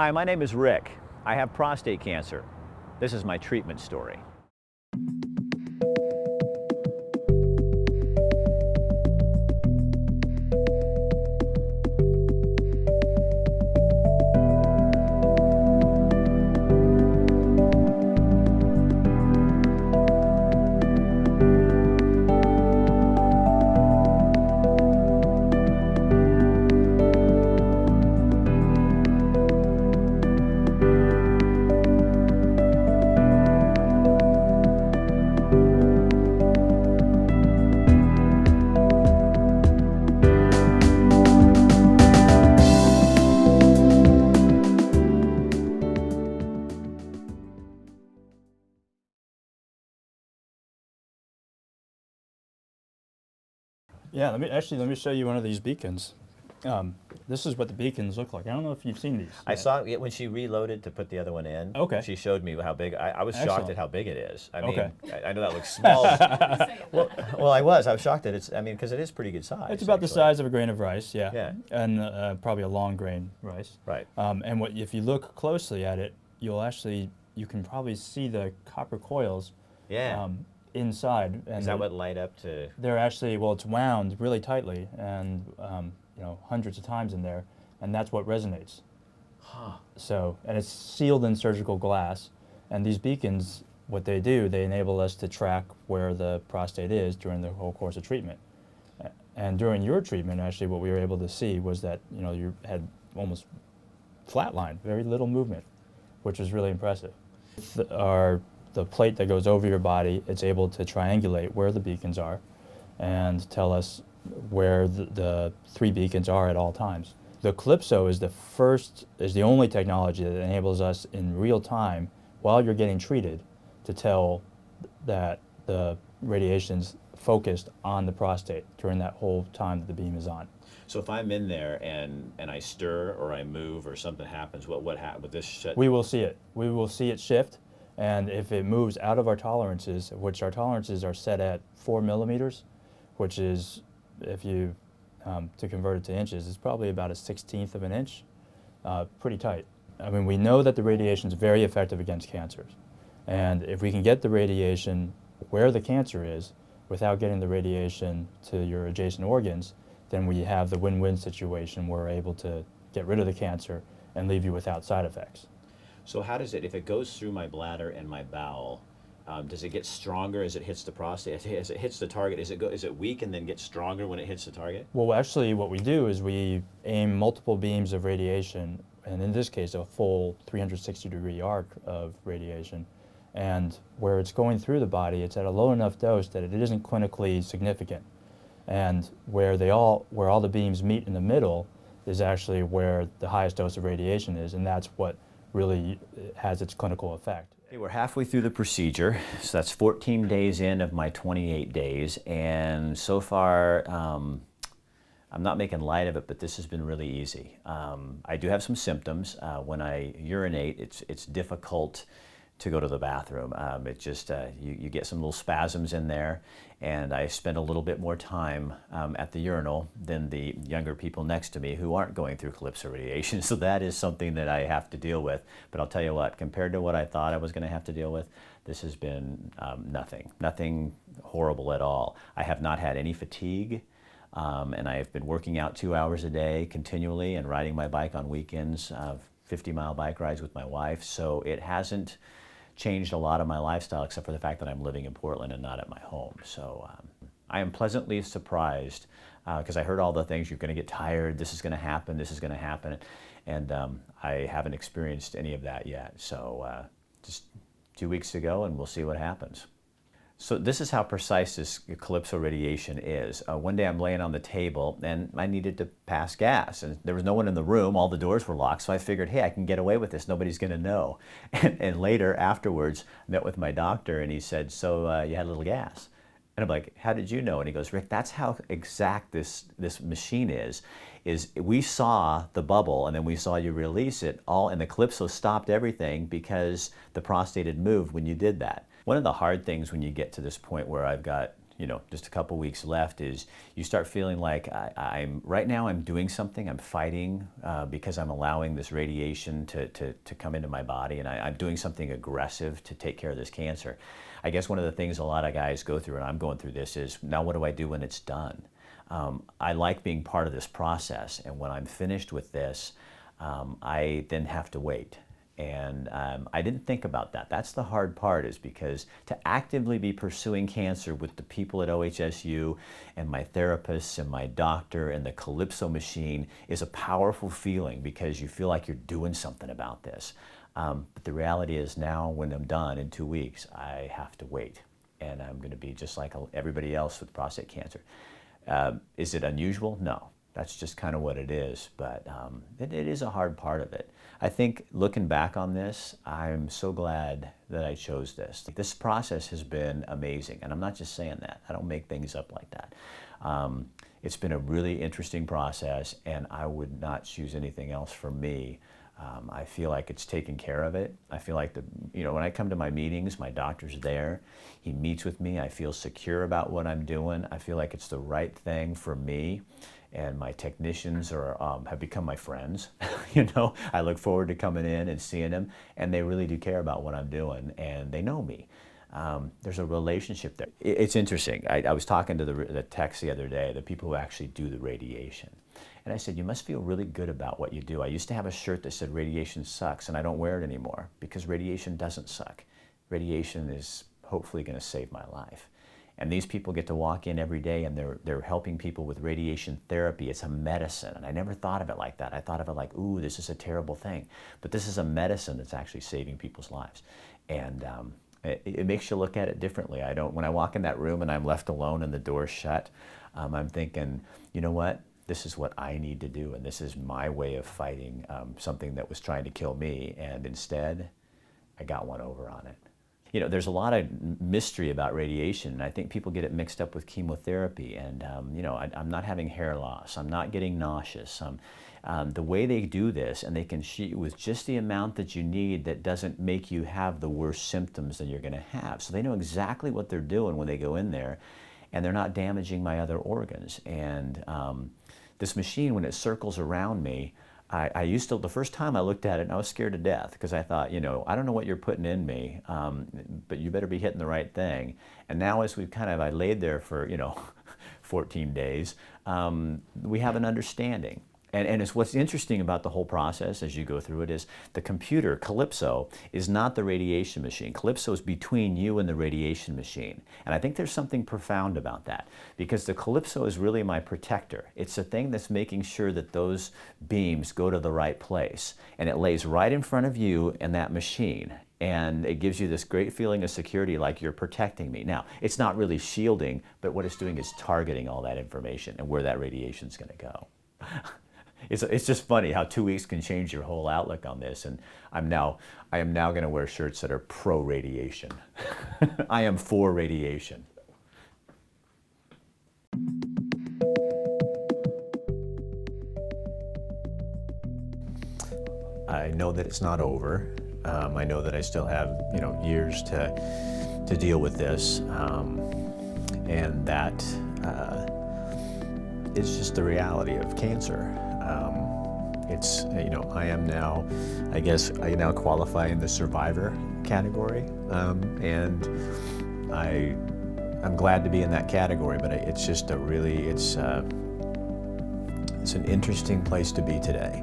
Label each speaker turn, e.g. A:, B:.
A: Hi, my name is Rick. I have prostate cancer. This is my treatment story.
B: Yeah, let me show you one of these beacons. This is what the beacons look like. I don't know if you've seen these.
A: I saw it when she reloaded to put the other one in.
B: Okay.
A: She showed me how big. I was shocked
B: Excellent.
A: at how big it is. I mean,
B: Okay.
A: I know that looks small. well, I was shocked at it's. I mean, because it is pretty good size.
B: It's about the
A: actually.
B: size of a grain of rice, yeah.
A: Yeah.
B: And probably a long grain rice.
A: Right.
B: And if you look closely at it, you can probably see the copper coils.
A: Yeah.
B: Inside. And
A: Is that what light up to?
B: They're actually, well, it's wound really tightly and hundreds of times in there, and that's what resonates.
A: Huh.
B: So, and it's sealed in surgical glass, and these beacons, what they do, they enable us to track where the prostate is during the whole course of treatment. And during your treatment, actually, what we were able to see was that you had almost flatline, very little movement, which was really impressive. The plate that goes over your body, it's able to triangulate where the beacons are and tell us where the 3 beacons are at all times. The Calypso is the only technology that enables us in real time, while you're getting treated, to tell that the radiation's focused on the prostate during that whole time that the beam is on.
A: So if I'm in there and I stir or I move or something happens, what happens with this shut?
B: We will see it. We will see it shift. And if it moves out of our tolerances, which our tolerances are set at 4 millimeters, which is, if you, to convert it to inches, it's probably about a 1/16 of an inch, pretty tight. I mean, we know that the radiation is very effective against cancers. And if we can get the radiation where the cancer is without getting the radiation to your adjacent organs, then we have the win-win situation where we're able to get rid of the cancer and leave you without side effects.
A: So how does it, if it goes through my bladder and my bowel, does it get stronger as it hits the prostate? As it hits the target, is it weak and then get stronger when it hits the target?
B: Well, actually, what we do is we aim multiple beams of radiation, and in this case, a full 360-degree arc of radiation. And where it's going through the body, it's at a low enough dose that it isn't clinically significant. And where all the beams meet in the middle is actually where the highest dose of radiation is, and that's what really has its clinical effect.
A: Okay, we're halfway through the procedure, so that's 14 days in of my 28 days, and so far I'm not making light of it, but this has been really easy. I do have some symptoms. When I urinate, it's difficult to go to the bathroom. It just, you get some little spasms in there, and I spend a little bit more time at the urinal than the younger people next to me who aren't going through Calypso radiation, so that is something that I have to deal with. But I'll tell you what, compared to what I thought I was going to have to deal with, this has been nothing horrible at all. I have not had any fatigue, and I have been working out 2 hours a day continually and riding my bike on weekends, 50-mile bike rides with my wife, so it hasn't changed a lot of my lifestyle except for the fact that I'm living in Portland and not at my home. So I am pleasantly surprised because I heard all the things, you're going to get tired, this is going to happen, and I haven't experienced any of that yet. So just 2 weeks to go and we'll see what happens. So this is how precise this Calypso radiation is. One day I'm laying on the table and I needed to pass gas, and there was no one in the room, all the doors were locked, so I figured, hey, I can get away with this, nobody's gonna know. And later, afterwards, I met with my doctor and he said, so you had a little gas. And I'm like, how did you know? And he goes, Rick, that's how exact this machine is we saw the bubble and then we saw you release it all, and the Calypso stopped everything because the prostate had moved when you did that. One of the hard things when you get to this point where I've got just a couple weeks left, is you start feeling like right now I'm doing something, I'm fighting because I'm allowing this radiation to come into my body, and I'm doing something aggressive to take care of this cancer. I guess one of the things a lot of guys go through, and I'm going through this, is now what do I do when it's done? I like being part of this process, and when I'm finished with this, I then have to wait. And I didn't think about that. That's the hard part, is because to actively be pursuing cancer with the people at OHSU and my therapists and my doctor and the Calypso machine is a powerful feeling, because you feel like you're doing something about this. But the reality is, now when I'm done in 2 weeks, I have to wait. And I'm going to be just like everybody else with prostate cancer. Is it unusual? No. That's just kind of what it is, but it is a hard part of it. I think looking back on this, I'm so glad that I chose this. This process has been amazing, and I'm not just saying that. I don't make things up like that. It's been a really interesting process, and I would not choose anything else for me. I feel like it's taken care of it. I feel like when I come to my meetings, my doctor's there. He meets with me. I feel secure about what I'm doing. I feel like it's the right thing for me. And my technicians have become my friends. I look forward to coming in and seeing them, and they really do care about what I'm doing, and they know me. There's a relationship there. It's interesting. I was talking to the techs the other day, the people who actually do the radiation. And I said, you must feel really good about what you do. I used to have a shirt that said radiation sucks, and I don't wear it anymore, because radiation doesn't suck. Radiation is hopefully going to save my life. And these people get to walk in every day, and they're helping people with radiation therapy. It's a medicine, and I never thought of it like that. I thought of it like, ooh, this is a terrible thing. But this is a medicine that's actually saving people's lives. And it makes you look at it differently. When I walk in that room and I'm left alone and the door's shut, I'm thinking, you know what? This is what I need to do, and this is my way of fighting something that was trying to kill me, and instead, I got one over on it. There's a lot of mystery about radiation, and I think people get it mixed up with chemotherapy. And I'm not having hair loss. I'm not getting nauseous. The way they do this, and they can shoot you with just the amount that you need that doesn't make you have the worst symptoms that you're going to have. So they know exactly what they're doing when they go in there, and they're not damaging my other organs. And this machine, when it circles around me, the first time I looked at it, and I was scared to death, because I thought, I don't know what you're putting in me, but you better be hitting the right thing. And now, as I laid there for, 14 days, we have an understanding. And it's what's interesting about the whole process as you go through it is the computer, Calypso, is not the radiation machine. Calypso is between you and the radiation machine. And I think there's something profound about that, because the Calypso is really my protector. It's the thing that's making sure that those beams go to the right place. And it lays right in front of you and that machine. And it gives you this great feeling of security, like you're protecting me. Now, it's not really shielding, but what it's doing is targeting all that information and where that radiation is going to go. It's just funny how 2 weeks can change your whole outlook on this. And I am now going to wear shirts that are pro-radiation. I am for radiation. I know that it's not over. I know that I still have years to deal with this, and that it's just the reality of cancer. I am now, I guess, I now qualify in the survivor category, and I'm glad to be in that category. But it's just it's an interesting place to be today.